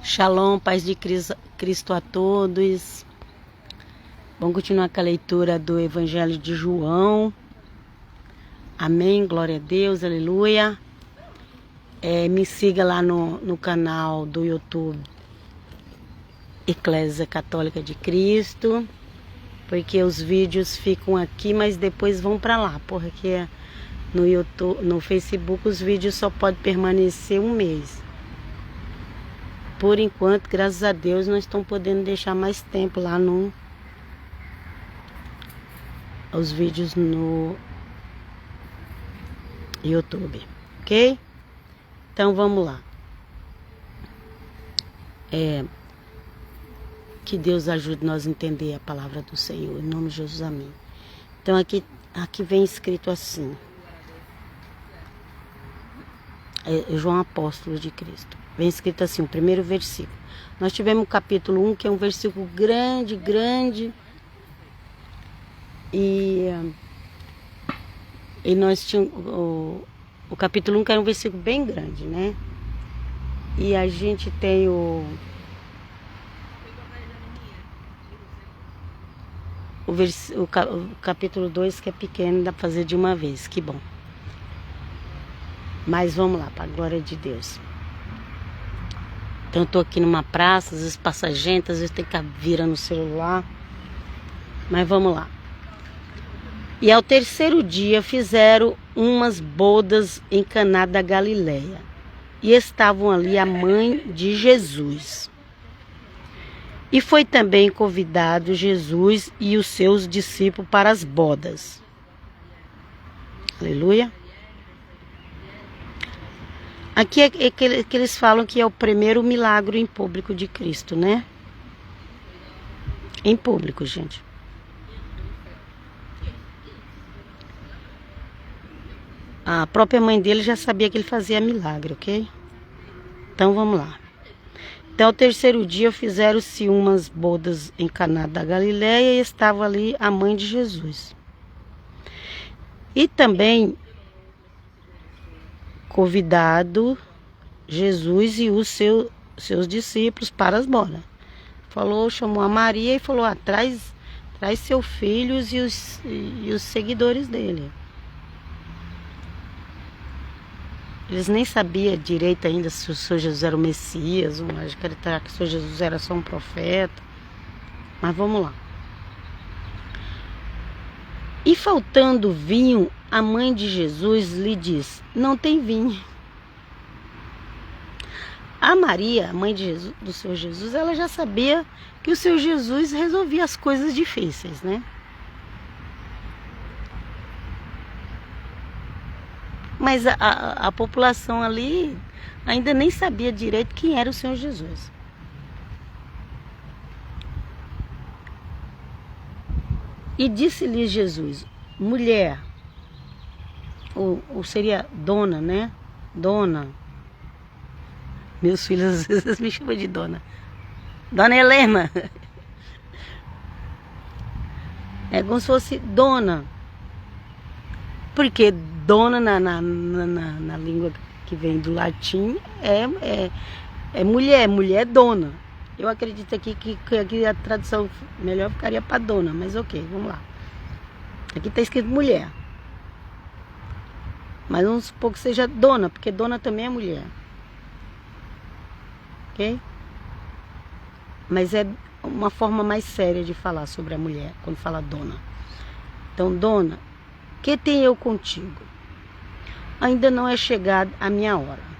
Shalom, paz de Cristo a todos. Vamos continuar com a leitura do Evangelho de João. Amém, glória a Deus, aleluia. Me siga lá no canal do YouTube Eclésia Católica de Cristo, porque os vídeos ficam aqui, mas depois vão para lá, porque no YouTube, no Facebook os vídeos só podem permanecer um mês. Por enquanto, graças a Deus, nós estamos podendo deixar mais tempo lá os vídeos no YouTube, ok? Então vamos lá. Que Deus ajude nós a entender a palavra do Senhor, em nome de Jesus, amém. Então aqui vem escrito assim. João Apóstolo de Cristo. Vem escrito assim, o primeiro versículo. Nós tivemos o capítulo 1, que é um versículo grande. E nós tínhamos o capítulo 1, que era um versículo bem grande, né? E a gente tem o capítulo 2, que é pequeno, dá pra fazer de uma vez, que bom. Mas vamos lá, para a glória de Deus. Então eu tô aqui numa praça, às vezes passa gente, às vezes tem que virar no celular. Mas vamos lá. E ao terceiro dia fizeram umas bodas em Caná da Galileia. E estavam ali a mãe de Jesus. E foi também convidado Jesus e os seus discípulos para as bodas. Aleluia. Aqui é que eles falam que é o primeiro milagre em público de Cristo, né? Em público, gente. A própria mãe dele já sabia que ele fazia milagre, ok? Então vamos lá. Então, ao terceiro dia fizeram-se umas bodas em Caná da Galileia e estava ali a mãe de Jesus. E também convidado Jesus e os seus discípulos para as bodas. Chamou a Maria e falou, traz seus filhos e os seguidores dele. Eles nem sabiam direito ainda se o Senhor Jesus era o Messias, ou acreditaram que o Senhor Jesus era só um profeta. Mas vamos lá. E faltando vinho, a mãe de Jesus lhe disse, não tem vinho. A Maria, a mãe de Jesus, do Senhor Jesus, ela já sabia que o Senhor Jesus resolvia as coisas difíceis, né? Mas a população ali ainda nem sabia direito quem era o Senhor Jesus. E disse-lhe Jesus, mulher, ou seria dona, né? Dona. Meus filhos às vezes me chamam de dona. Dona Helena. É como se fosse dona. Porque dona na língua que vem do latim é mulher, mulher dona. Eu acredito aqui que a tradução melhor ficaria para dona, mas ok, vamos lá. Aqui está escrito mulher. Mas vamos supor que seja dona, porque dona também é mulher. Ok? Mas é uma forma mais séria de falar sobre a mulher, quando fala dona. Então, dona, que tem eu contigo? Ainda não é chegada a minha hora.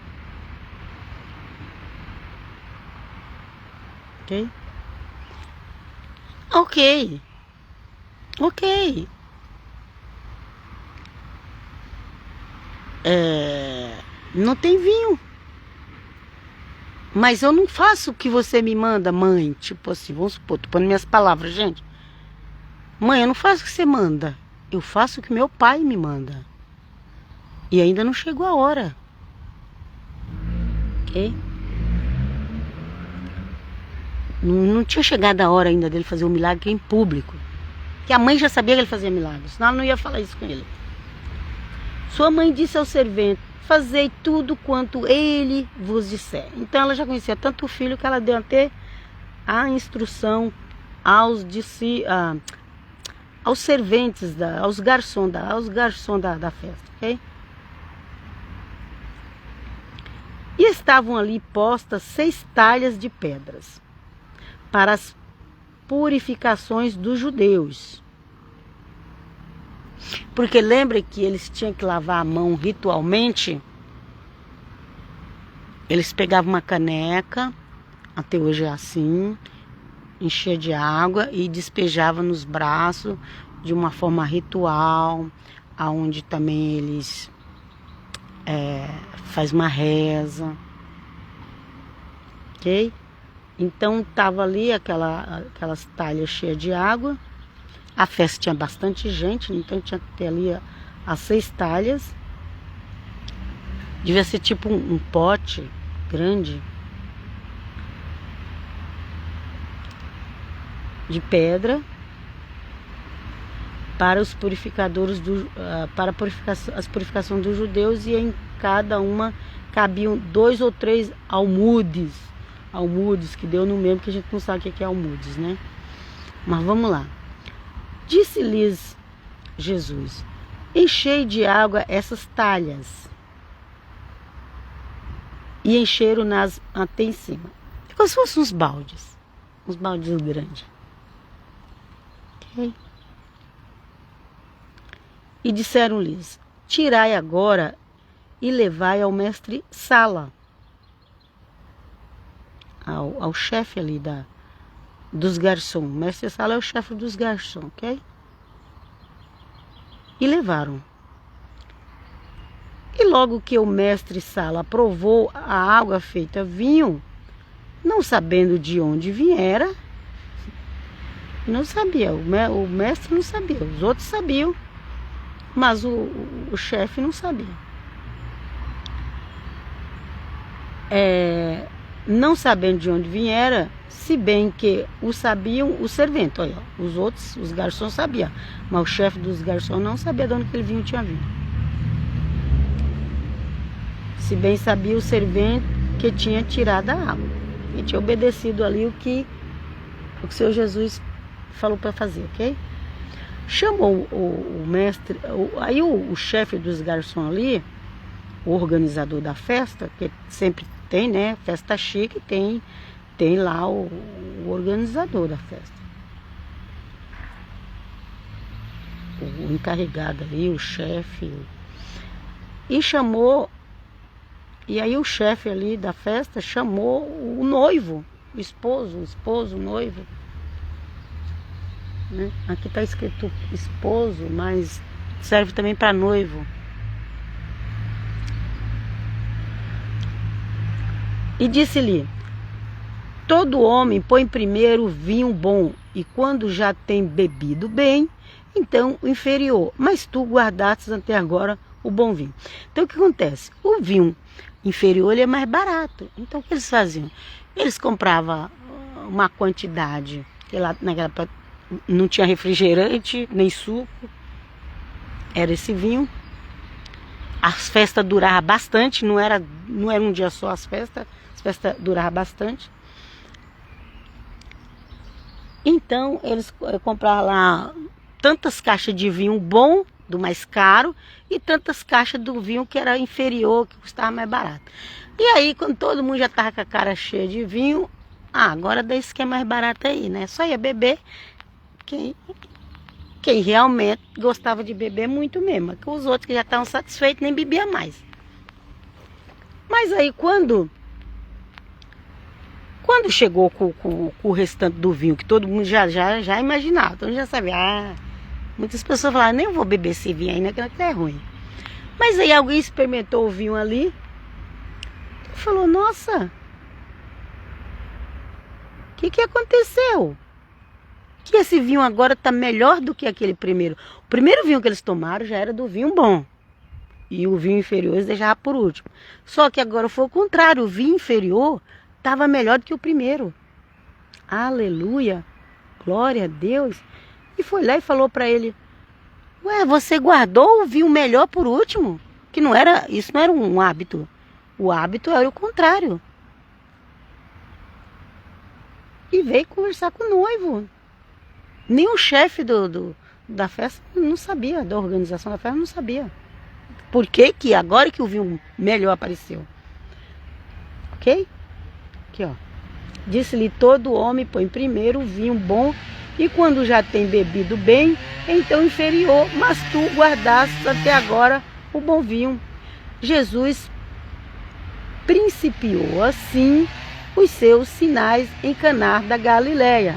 Ok? Ok. Não tem vinho. Mas eu não faço o que você me manda, mãe. Tipo assim, vamos supor, tô pondo minhas palavras, gente. Mãe, eu não faço o que você manda. Eu faço o que meu pai me manda. E ainda não chegou a hora. Ok? Não tinha chegado a hora ainda dele fazer um milagre em público. Porque a mãe já sabia que ele fazia milagres. Senão ela não ia falar isso com ele. Sua mãe disse ao servente, fazei tudo quanto ele vos disser. Então ela já conhecia tanto o filho que ela deu até a instrução aos serventes, aos garçons da festa, ok? E estavam ali postas 6 talhas de pedras para as purificações dos judeus. Porque lembre que eles tinham que lavar a mão ritualmente. Eles pegavam uma caneca, até hoje é assim, enchia de água e despejava nos braços de uma forma ritual, aonde também eles faz uma reza, ok? Então tava ali aquelas talhas cheias de água. A festa tinha bastante gente, então tinha que ter ali as 6 talhas. Devia ser tipo um pote grande de pedra para os purificadores para as purificações dos judeus, e em cada uma cabiam 2 ou 3 almudes, que deu no mesmo, que a gente não sabe o que é almudes, né? Mas vamos lá. Disse-lhes Jesus: enchei de água essas talhas. E encheram-nas até em cima. É como se fossem uns baldes grandes. Ok? E disseram-lhes: tirai agora e levai ao mestre Sala, ao chefe ali dos garçons. O mestre Sala é o chefe dos garçons, ok? E levaram. E logo que o mestre Sala provou a água feita vinho, não sabendo de onde viera, não sabia, o mestre não sabia, os outros sabiam, mas o chefe não sabia. Não sabendo de onde viera, se bem que o sabiam os serventes, olha, os outros, os garçons sabiam, mas o chefe dos garçons não sabia de onde aquele vinho tinha vindo. Se bem sabia o servente que tinha tirado a água, e tinha obedecido ali o que o Senhor Jesus falou para fazer, ok? Chamou o mestre, aí o chefe dos garçons ali, o organizador da festa, que sempre tem, né? Festa chique, tem lá o organizador da festa. O encarregado ali, o chefe. E chamou, e aí o chefe ali da festa chamou o noivo, o esposo, o noivo. Né? Aqui está escrito esposo, mas serve também para noivo. E disse-lhe: todo homem põe primeiro o vinho bom, e quando já tem bebido bem, então o inferior. Mas tu guardastes até agora o bom vinho. Então o que acontece? O vinho inferior ele é mais barato. Então o que eles faziam? Eles compravam uma quantidade, sei lá, não tinha refrigerante, nem suco. Era esse vinho. As festas duravam bastante, não era um dia só as festas duravam bastante. Então eles compravam lá tantas caixas de vinho bom, do mais caro, e tantas caixas do vinho que era inferior, que custava mais barato. E aí, quando todo mundo já estava com a cara cheia de vinho, agora desse que é mais barato aí, né? Só ia beber quem realmente gostava de beber muito mesmo. Que os outros que já estavam satisfeitos nem bebiam mais. Mas aí quando chegou com o restante do vinho, que todo mundo já imaginava, todo mundo já sabia, muitas pessoas falaram: nem vou beber esse vinho aí, né, que é ruim. Mas aí alguém experimentou o vinho ali e falou: nossa, o que aconteceu? Que esse vinho agora está melhor do que aquele primeiro. O primeiro vinho que eles tomaram já era do vinho bom. E o vinho inferior eles deixavam por último. Só que agora foi o contrário. O vinho inferior estava melhor do que o primeiro. Aleluia. Glória a Deus. E foi lá e falou para ele: ué, você guardou o vinho melhor por último? Que isso não era um hábito. O hábito era o contrário. E veio conversar com o noivo. Nem o chefe da festa não sabia, da organização da festa não sabia. Por que agora que o vinho melhor apareceu? Ok? Aqui, ó. Disse-lhe: todo homem põe primeiro o vinho bom, e quando já tem bebido bem, então inferior, mas tu guardaste até agora o bom vinho. Jesus principiou assim os seus sinais em Caná da Galileia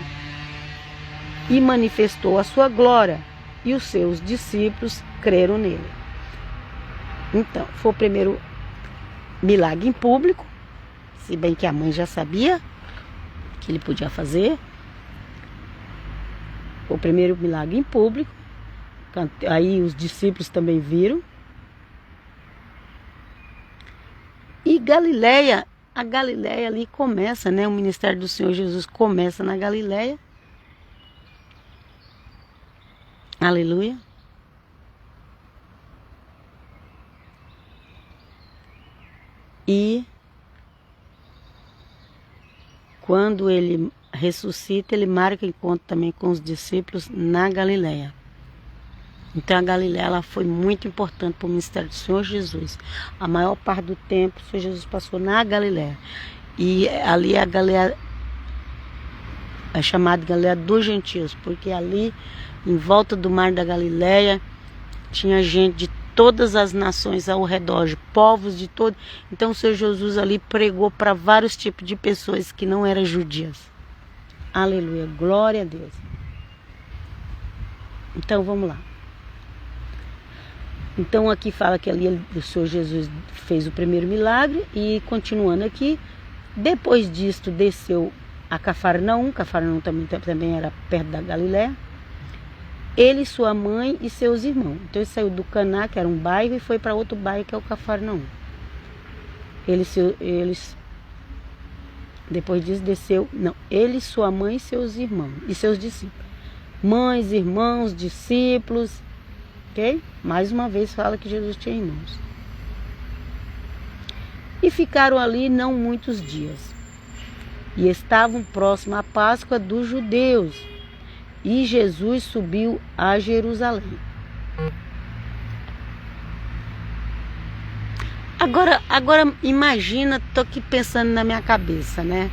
e manifestou a sua glória, e os seus discípulos creram nele. Então, foi o primeiro milagre em público, se bem que a mãe já sabia que ele podia fazer. O primeiro milagre em público, aí os discípulos também viram. E Galileia, a Galileia ali começa, né? O ministério do Senhor Jesus começa na Galileia. Aleluia. E quando ele ressuscita, ele marca encontro também com os discípulos na Galileia. Então a Galileia ela foi muito importante para o ministério do Senhor Jesus. A maior parte do tempo o Senhor Jesus passou na Galileia. E ali a Galileia é chamada de Galileia dos Gentios, porque ali, em volta do mar da Galileia, tinha gente de todas as nações ao redor, de povos de todo. Então o Senhor Jesus ali pregou para vários tipos de pessoas que não eram judias. Aleluia, glória a Deus. Então vamos lá. Então aqui fala que ali o Senhor Jesus fez o primeiro milagre, e continuando aqui, depois disto desceu a Cafarnaum. Cafarnaum também era perto da Galileia. Ele, sua mãe e seus irmãos. Então ele saiu do Caná, que era um bairro, e foi para outro bairro, que é o Cafarnaum. Depois disso desceu, ele, sua mãe e seus irmãos e seus discípulos. Mães, irmãos, discípulos, ok? Mais uma vez fala que Jesus tinha irmãos. E ficaram ali não muitos dias. E estavam próximos à Páscoa dos judeus. E Jesus subiu a Jerusalém. Agora imagina, tô aqui pensando na minha cabeça, né?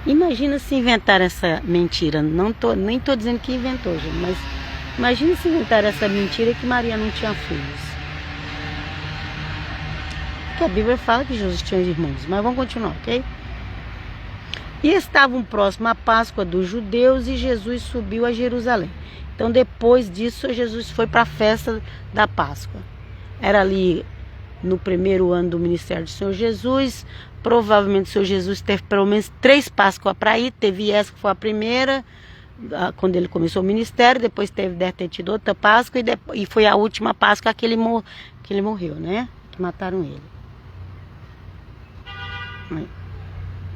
Imagina se inventar essa mentira. Nem tô dizendo que inventou, gente, mas imagina se inventar essa mentira que Maria não tinha filhos. Porque a Bíblia fala que Jesus tinha irmãos, mas vamos continuar, ok? E estavam próximos à Páscoa dos judeus, e Jesus subiu a Jerusalém. Então depois disso Jesus foi para a festa da Páscoa. Era ali no primeiro ano do ministério do Senhor Jesus. Provavelmente o Senhor Jesus teve pelo menos 3 Páscoas para ir. Teve essa que foi a primeira, quando ele começou o ministério. Depois deve ter tido outra Páscoa, e foi a última Páscoa que ele morreu, né? Que mataram ele.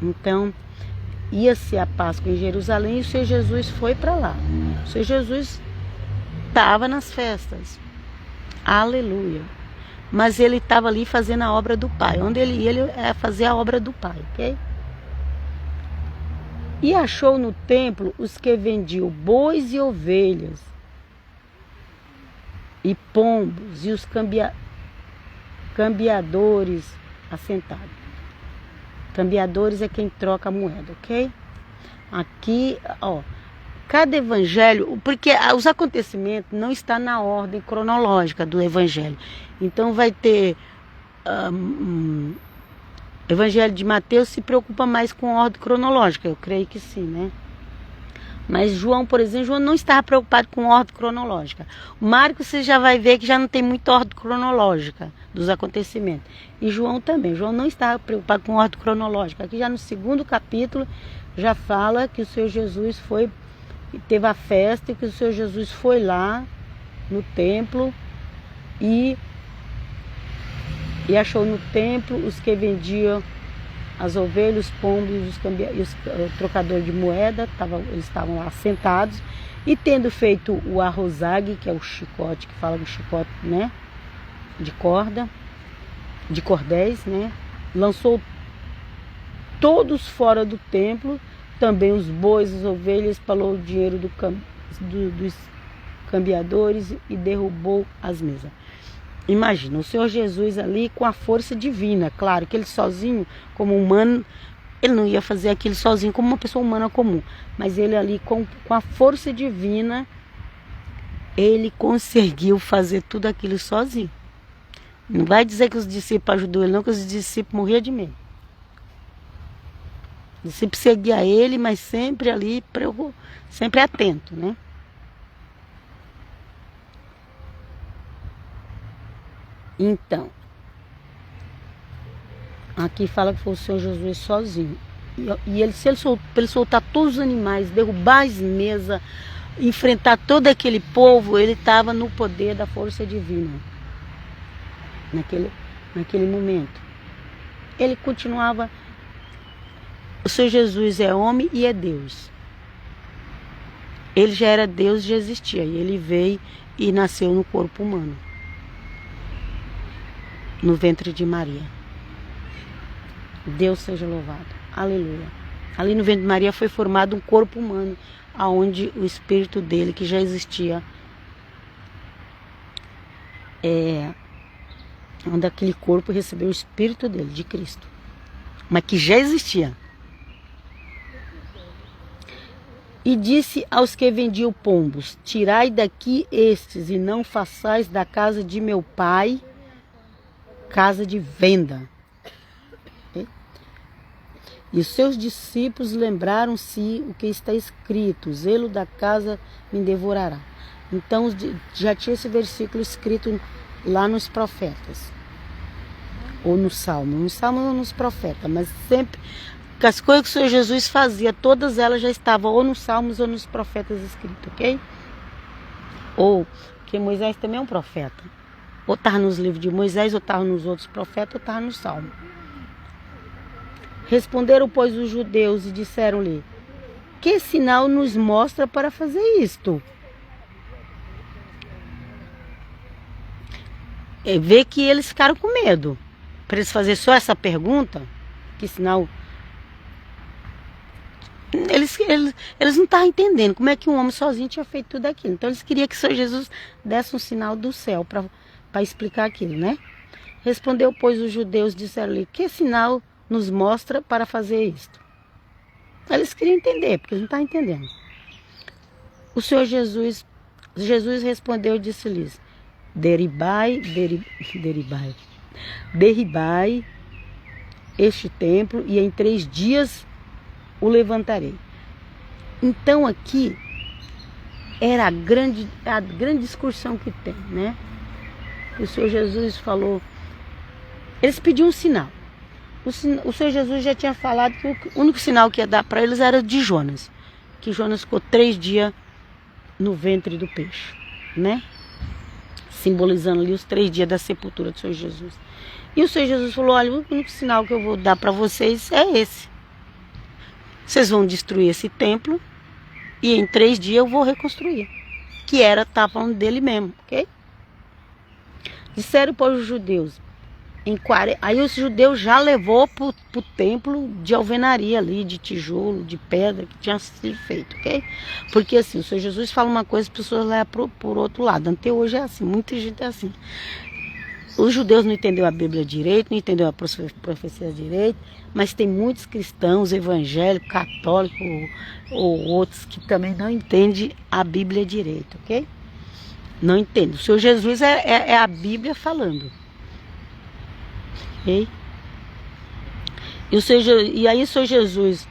Então ia-se a Páscoa em Jerusalém, e o Senhor Jesus foi para lá. O Senhor Jesus estava nas festas. Aleluia. Mas ele estava ali fazendo a obra do Pai. Onde ele ia, ele ia fazer a obra do Pai, ok? E achou no templo os que vendiam bois e ovelhas, e pombos, e os cambiadores assentados. Cambiadores é quem troca a moeda, ok? Aqui, ó, cada evangelho, porque os acontecimentos não estão na ordem cronológica do evangelho. Então vai ter evangelho de Mateus se preocupa mais com a ordem cronológica, eu creio que sim, né? Mas João, por exemplo, João não estava preocupado com ordem cronológica. Marcos, você já vai ver que já não tem muita ordem cronológica dos acontecimentos. E João também. João não estava preocupado com ordem cronológica. Aqui já no 2º capítulo já fala que o Senhor Jesus teve a festa, e que o Senhor Jesus foi lá no templo e achou no templo os que vendiam as ovelhas, os pombos e o trocador de moeda, eles estavam lá sentados, e tendo feito o arrozague, que é o chicote, que fala do chicote, né, de corda, de cordéis, né, lançou todos fora do templo, também os bois, as ovelhas, falou o dinheiro dos cambiadores e derrubou as mesas. Imagina, o Senhor Jesus ali com a força divina. Claro que ele sozinho, como humano, ele não ia fazer aquilo sozinho como uma pessoa humana comum. Mas ele ali com a força divina, ele conseguiu fazer tudo aquilo sozinho. Não vai dizer que os discípulos ajudou ele não, que os discípulos morriam de medo. O discípulo seguia ele, mas sempre ali, sempre atento, né? Então, aqui fala que foi o Senhor Jesus sozinho. E ele, se ele soltar todos os animais, derrubar as mesas, enfrentar todo aquele povo, ele estava no poder da força divina. Naquele momento. Ele continuava. O Senhor Jesus é homem e é Deus. Ele já era Deus, já existia. E ele veio e nasceu no corpo humano. No ventre de Maria. Deus seja louvado. Aleluia. Ali no ventre de Maria foi formado um corpo humano, aonde o espírito dele, que já existia, onde aquele corpo recebeu o espírito dele, de Cristo, mas que já existia. E disse aos que vendiam pombos: tirai daqui estes, e não façais da casa de meu pai casa de venda. E os seus discípulos lembraram-se o que está escrito: o zelo da casa me devorará. Então já tinha esse versículo escrito lá nos profetas, ou no Salmo, ou nos profetas, mas sempre que as coisas que o Senhor Jesus fazia, todas elas já estavam ou nos Salmos ou nos profetas escritos, ok? Ou, porque Moisés também é um profeta. Ou estava nos livros de Moisés, ou estava nos outros profetas, ou estava no Salmo. Responderam, pois, os judeus e disseram-lhe: que sinal nos mostra para fazer isto? Vê que eles ficaram com medo. Para eles fazerem só essa pergunta, que sinal... Eles não estavam entendendo como é que um homem sozinho tinha feito tudo aquilo. Então eles queriam que o Senhor Jesus desse um sinal do céu para explicar aquilo, né? Respondeu, pois, os judeus, disseram-lhe: que sinal nos mostra para fazer isto? Eles queriam entender, porque eles não estavam entendendo. O Senhor Jesus respondeu e disse-lhes: derribai este templo, e em 3 dias o levantarei. Então aqui era a grande discussão que tem, né? O Senhor Jesus falou, eles pediam um sinal. O Senhor Jesus já tinha falado que o único sinal que ia dar para eles era de Jonas, que Jonas ficou 3 dias no ventre do peixe, né? Simbolizando ali os 3 dias da sepultura do Senhor Jesus. E o Senhor Jesus falou: olha, o único sinal que eu vou dar para vocês é esse. Vocês vão destruir esse templo e em 3 dias eu vou reconstruir. Que tá falando dele mesmo, ok? Disseram para os judeus. Aí os judeus já levou para o templo de alvenaria ali, de tijolo, de pedra, que tinha sido feito, ok? Porque assim, o Senhor Jesus fala uma coisa, as pessoas levam por outro lado. Até hoje é assim, muita gente é assim. Os judeus não entenderam a Bíblia direito, não entenderam a profecia direito, mas tem muitos cristãos, evangélicos, católicos ou outros que também não entendem a Bíblia direito, ok? Não entendem. O Senhor Jesus é a Bíblia falando. Okay? E aí o Senhor Jesus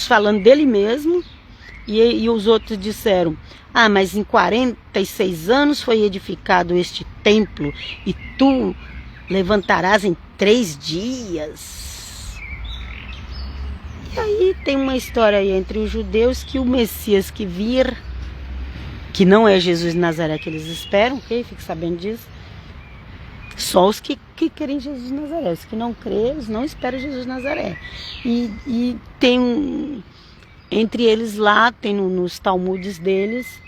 falando dele mesmo, e os outros disseram: ah, mas em 46 anos foi edificado este templo, e tu levantarás em 3 dias. E aí tem uma história aí entre os judeus que o Messias que vir, que não é Jesus de Nazaré que eles esperam, ok? Fique sabendo disso. Só os que querem Jesus de Nazaré. Os que não creem, eles não esperam Jesus de Nazaré. E tem entre eles lá, tem nos Talmudes deles,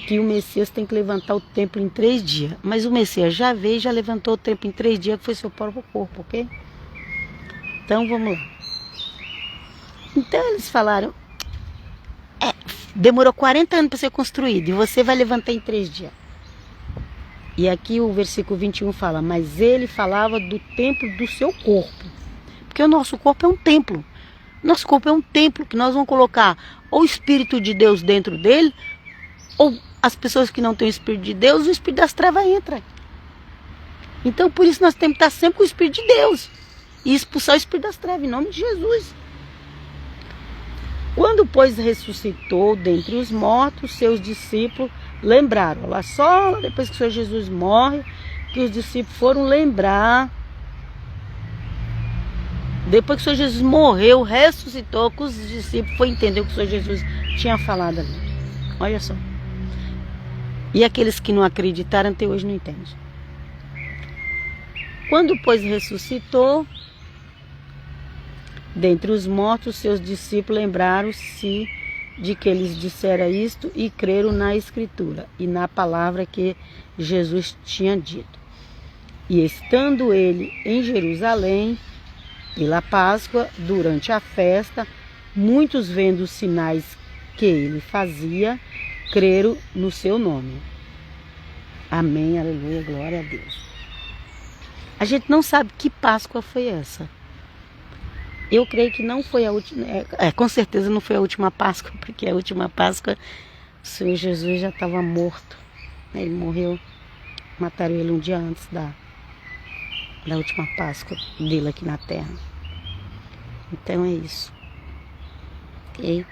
que o Messias tem que levantar o templo em 3 dias. Mas o Messias já veio e já levantou o templo em 3 dias, que foi seu próprio corpo, ok? Então vamos lá. Então eles falaram, demorou 40 anos para ser construído e você vai levantar em 3 dias. E aqui o versículo 21 fala, mas ele falava do templo do seu corpo. Porque o nosso corpo é um templo. Nosso corpo é um templo que nós vamos colocar ou o Espírito de Deus dentro dele, ou as pessoas que não têm o Espírito de Deus, o Espírito das trevas entra. Então por isso nós temos que estar sempre com o Espírito de Deus e expulsar o Espírito das trevas, em nome de Jesus. Quando, pois, ressuscitou dentre os mortos, seus discípulos lembraram. Lá só depois que o Senhor Jesus morre, que os discípulos foram lembrar. Depois que o Senhor Jesus morreu, ressuscitou, que os discípulos foram entender o que o Senhor Jesus tinha falado ali. Olha só. E aqueles que não acreditaram até hoje não entendem. Quando, pois, ressuscitou dentre os mortos, seus discípulos lembraram-se de que eles dissera isto e creram na Escritura e na palavra que Jesus tinha dito. E estando ele em Jerusalém, pela Páscoa, durante a festa, muitos vendo os sinais que ele fazia, creram no seu nome. Amém, aleluia, glória a Deus. A gente não sabe que Páscoa foi essa. Eu creio que não foi a última, com certeza não foi a última Páscoa, porque a última Páscoa o Senhor Jesus já estava morto. Ele morreu, mataram ele um dia antes da última Páscoa dele aqui na terra. Então é isso. Ok?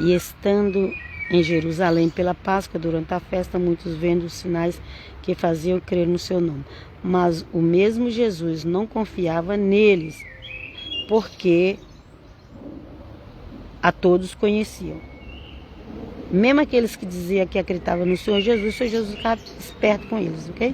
E estando em Jerusalém pela Páscoa, durante a festa, muitos vendo os sinais que faziam crer no seu nome. Mas o mesmo Jesus não confiava neles, porque a todos conheciam. Mesmo aqueles que diziam que acreditavam no Senhor Jesus, o Senhor Jesus ficava esperto com eles, ok?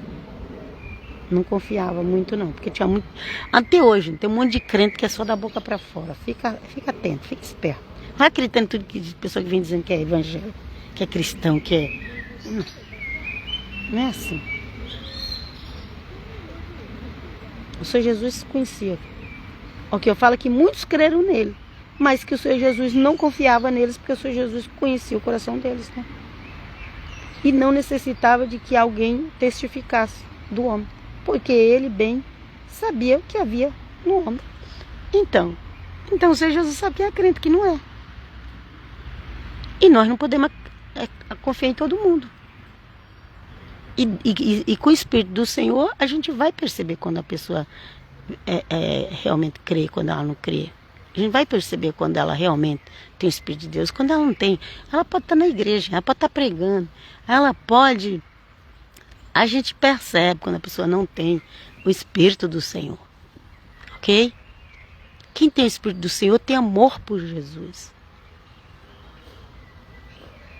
Não confiava muito não, porque tinha muito... Até hoje, tem um monte de crente que é só da boca para fora. Fica atento, fica esperto. Não vai acreditando em tudo que de pessoa que vem dizendo que é evangélico, que é cristão, que é... Não é assim. O Senhor Jesus conhecia. O que eu falo é que muitos creram nele, mas que o Senhor Jesus não confiava neles, porque o Senhor Jesus conhecia o coração deles, né? E não necessitava de que alguém testificasse do homem, porque ele bem sabia o que havia no homem. Então o Senhor Jesus sabia crente que não é. E nós não podemos confiar em todo mundo. E com o Espírito do Senhor, a gente vai perceber quando a pessoa realmente crê, quando ela não crê. A gente vai perceber quando ela realmente tem o Espírito de Deus. Quando ela não tem, ela pode estar na igreja, ela pode estar pregando, ela pode... A gente percebe quando a pessoa não tem o Espírito do Senhor. Ok? Quem tem o Espírito do Senhor tem amor por Jesus.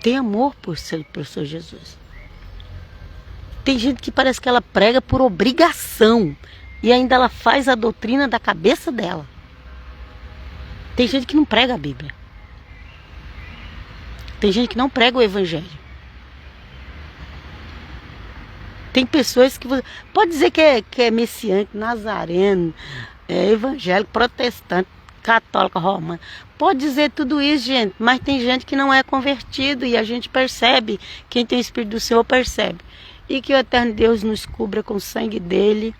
Tem amor por o Senhor Jesus. Tem gente que parece que ela prega por obrigação e ainda ela faz a doutrina da cabeça dela. Tem gente que não prega a Bíblia. Tem gente que não prega o Evangelho. Tem pessoas que você pode dizer que é messiânico, nazareno, evangélico, protestante, católico, romano. Pode dizer tudo isso, gente, mas tem gente que não é convertido e a gente percebe. Quem tem o Espírito do Senhor percebe. E que o eterno Deus nos cubra com o sangue dele,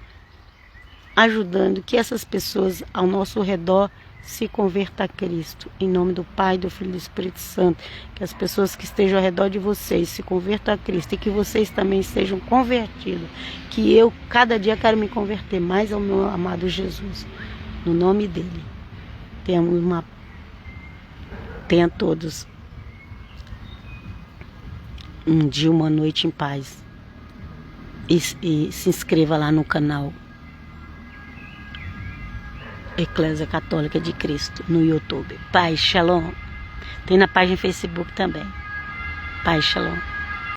ajudando que essas pessoas ao nosso redor se convertam a Cristo. Em nome do Pai, do Filho e do Espírito Santo. Que as pessoas que estejam ao redor de vocês se convertam a Cristo e que vocês também sejam convertidos. Que eu, cada dia, quero me converter mais ao meu amado Jesus. No nome dele. Tenha todos um dia, uma noite em paz. E se inscreva lá no canal Eclésia Católica de Cristo no YouTube. Pai Shalom. Tem na página Facebook também. Pai Shalom.